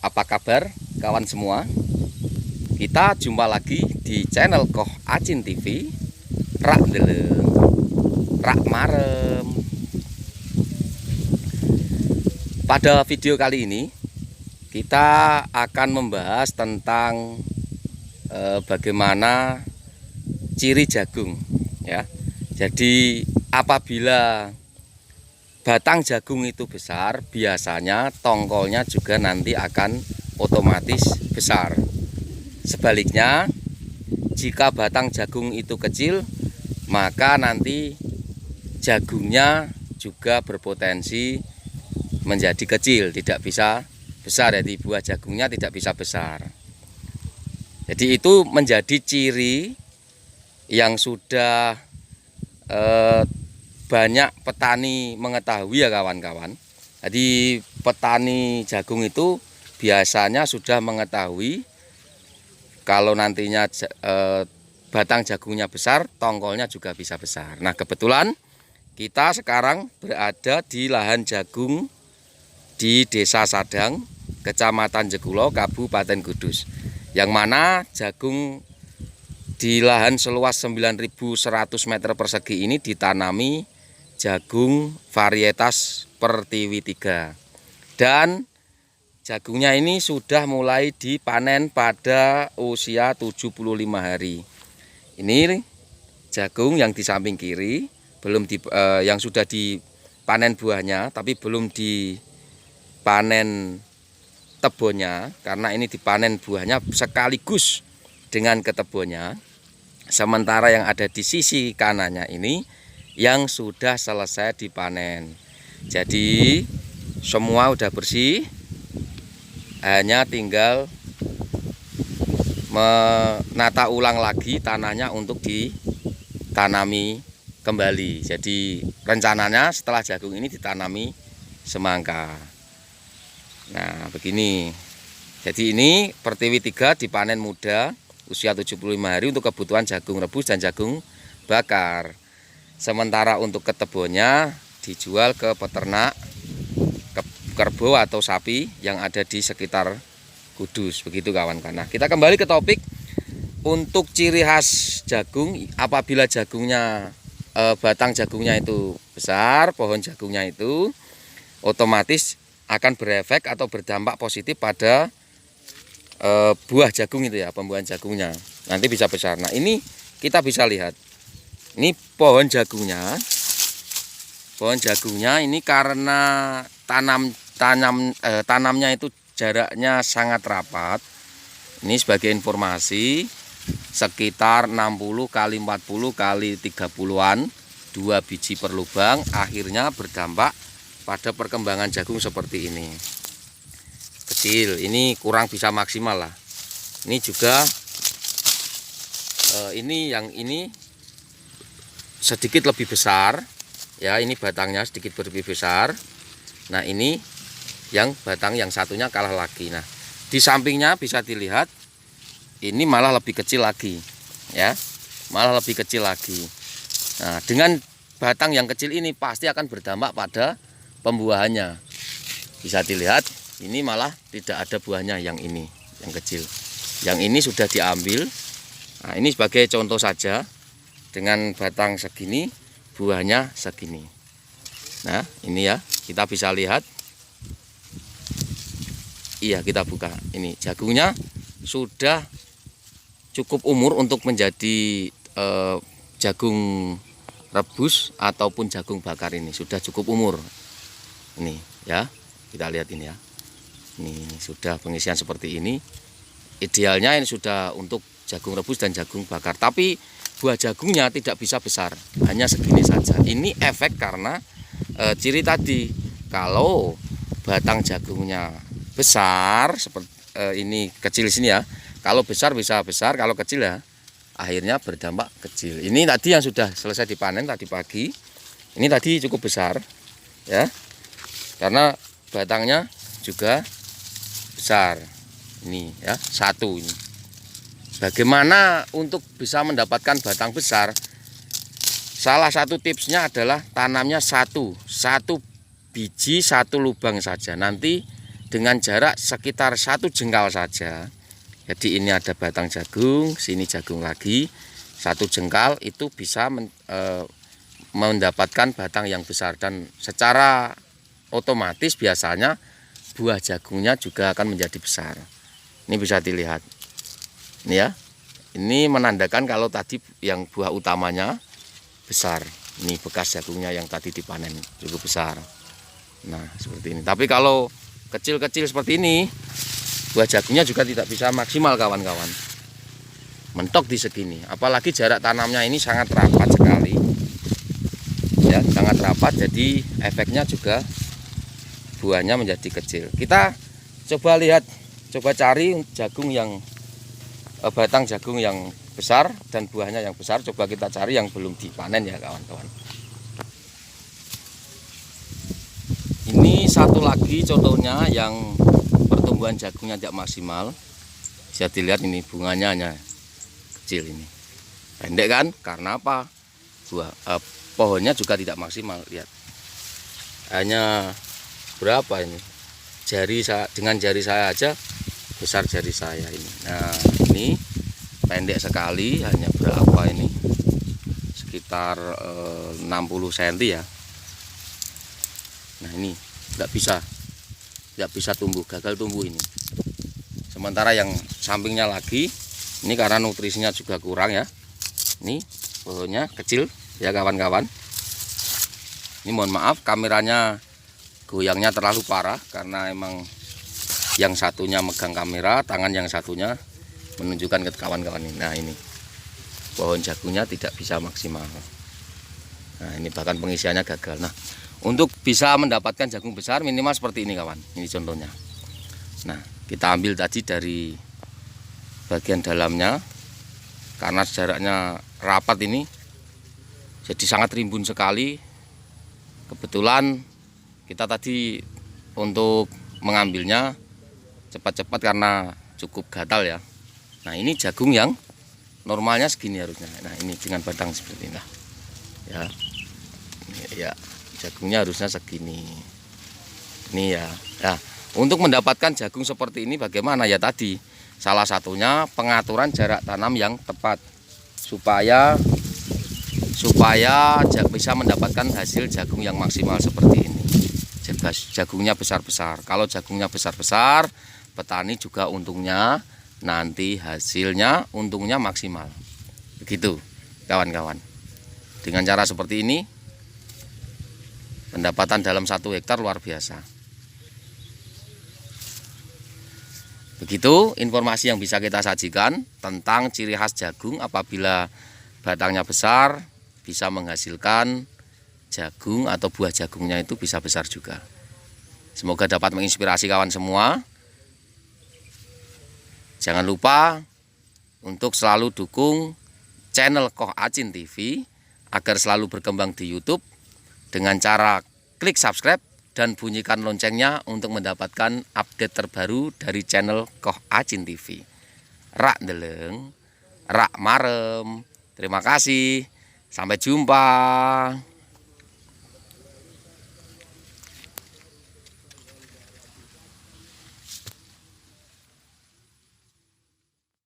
Apa kabar kawan semua? Kita jumpa lagi di channel Koh Acin TV. Rak deleng, rak marem. Pada video kali ini kita akan membahas tentang bagaimana ciri jagung ya. Jadi apabila batang jagung itu besar, biasanya tongkolnya juga nanti akan otomatis besar. Sebaliknya, jika batang jagung itu kecil, maka nanti jagungnya juga berpotensi menjadi kecil, tidak bisa besar. Jadi buah jagungnya tidak bisa besar. Jadi itu menjadi ciri yang sudah banyak petani mengetahui ya kawan-kawan. Jadi petani jagung itu biasanya sudah mengetahui kalau nantinya batang jagungnya besar, tongkolnya juga bisa besar. Nah, kebetulan kita sekarang berada di lahan jagung di Desa Sadang, Kecamatan Jekulo, Kabupaten Kudus. Yang mana jagung di lahan seluas 9.100 meter persegi ini ditanami jagung varietas Pertiwi 3. Dan jagungnya ini sudah mulai dipanen pada usia 75 hari. Ini jagung yang di samping kiri yang sudah dipanen buahnya, tapi belum dipanen tebonnya, karena ini dipanen buahnya sekaligus dengan ketebonnya. Sementara yang ada di sisi kanannya ini yang sudah selesai dipanen. Jadi semua udah bersih, hanya tinggal menata ulang lagi tanahnya untuk ditanami kembali. Jadi rencananya setelah jagung ini ditanami semangka. Nah, begini. Jadi ini Pertiwi 3 dipanen muda, usia 75 hari untuk kebutuhan jagung rebus dan jagung bakar. Sementara untuk ketebonnya dijual ke peternak kerbau atau sapi yang ada di sekitar Kudus. Begitu kawan-kawan. Nah, kita kembali ke topik. Untuk ciri khas jagung, apabila jagungnya batang jagungnya itu besar, pohon jagungnya itu otomatis akan berefek atau berdampak positif pada buah jagung itu ya, pembuahan jagungnya nanti bisa besar. Nah, ini kita bisa lihat, ini pohon jagungnya ini karena tanamnya itu jaraknya sangat rapat. Ini sebagai informasi, sekitar 60 kali 40 kali 30-an, 2 biji per lubang, akhirnya berdampak pada perkembangan jagung seperti ini. Kecil, ini kurang bisa maksimal lah. Ini juga yang ini sedikit lebih besar ya, ini batangnya sedikit lebih besar. Nah, ini yang batang yang satunya kalah lagi. Nah, di sampingnya bisa dilihat ini malah lebih kecil lagi ya, malah lebih kecil lagi. Nah, dengan batang yang kecil ini pasti akan berdampak pada pembuahannya. Bisa dilihat ini malah tidak ada buahnya, yang ini yang kecil. Yang ini sudah diambil. Nah, ini sebagai contoh saja, dengan batang segini buahnya segini. Nah, ini ya, kita bisa lihat. Iya, kita buka. Ini jagungnya sudah cukup umur untuk menjadi jagung rebus ataupun jagung bakar. Ini sudah cukup umur. Ini ya, kita lihat ini ya. Ini sudah pengisian seperti ini. Idealnya ini sudah untuk jagung rebus dan jagung bakar. Tapi buah jagungnya tidak bisa besar, hanya segini saja. Ini efek karena ciri tadi. Kalau batang jagungnya besar seperti ini, kecil sini ya. Kalau besar bisa besar, kalau kecil ya akhirnya berdampak kecil. Ini tadi yang sudah selesai dipanen tadi pagi. Ini tadi cukup besar ya, karena batangnya juga besar. Ini ya, satu ini. Bagaimana untuk bisa mendapatkan batang besar? Salah satu tipsnya adalah tanamnya satu biji satu lubang saja. Nanti dengan jarak sekitar 1 jengkal saja. Jadi ini ada batang jagung, sini jagung lagi, 1 jengkal itu bisa mendapatkan batang yang besar, dan secara otomatis biasanya buah jagungnya juga akan menjadi besar. Ini bisa dilihat. Ini ya. Ini menandakan kalau tadi yang buah utamanya besar. Ini bekas jagungnya yang tadi dipanen cukup besar. Nah, seperti ini. Tapi kalau kecil-kecil seperti ini, buah jagungnya juga tidak bisa maksimal kawan-kawan. Mentok di segini. Apalagi jarak tanamnya ini sangat rapat sekali. Ya, sangat rapat, jadi efeknya juga buahnya menjadi kecil. Kita coba lihat, coba cari jagung yang batang jagung yang besar dan buahnya yang besar. Coba kita cari yang belum dipanen ya kawan-kawan. Ini satu lagi contohnya yang pertumbuhan jagungnya tidak maksimal. Bisa dilihat ini bunganya hanya kecil ini. Pendek kan? Karena apa? Pohonnya juga tidak maksimal. Lihat. Hanya berapa ini? Dengan jari saya aja besar jari saya ini. Nah, ini pendek sekali, hanya berapa ini? Sekitar 60 cm ya. Nah, ini tidak bisa tumbuh, gagal tumbuh ini. Sementara yang sampingnya lagi, ini karena nutrisinya juga kurang ya. Ini pohonnya kecil ya kawan-kawan. Ini mohon maaf kameranya goyangnya terlalu parah karena emang yang satunya megang kamera, tangan yang satunya menunjukkan ke kawan-kawan ini. Nah, ini pohon jagungnya tidak bisa maksimal. Nah, ini bahkan pengisiannya gagal. Nah, untuk bisa mendapatkan jagung besar minimal seperti ini kawan. Ini contohnya. Nah, kita ambil tadi dari bagian dalamnya, karena jaraknya rapat ini jadi sangat rimbun sekali. Kebetulan kita tadi untuk mengambilnya cepat-cepat karena cukup gatal ya. Nah, ini jagung yang normalnya segini harusnya. Nah, ini dengan batang seperti ini. Ya. Ya, jagungnya harusnya segini. Ini ya. Nah, untuk mendapatkan jagung seperti ini bagaimana ya tadi? Salah satunya pengaturan jarak tanam yang tepat supaya bisa mendapatkan hasil jagung yang maksimal seperti ini. Jagungnya besar-besar. Kalau jagungnya besar-besar, petani juga untungnya nanti hasilnya untungnya maksimal. Begitu kawan-kawan. Dengan cara seperti ini pendapatan dalam 1 hektar luar biasa. Begitu informasi yang bisa kita sajikan tentang ciri khas jagung. Apabila batangnya besar bisa menghasilkan jagung atau buah jagungnya itu bisa besar juga. Semoga dapat menginspirasi kawan semua. Jangan lupa untuk selalu dukung channel Koh Acin TV agar selalu berkembang di YouTube dengan cara klik subscribe dan bunyikan loncengnya untuk mendapatkan update terbaru dari channel Koh Acin TV. Rak ndeleng, rak marem. Terima kasih. Sampai jumpa.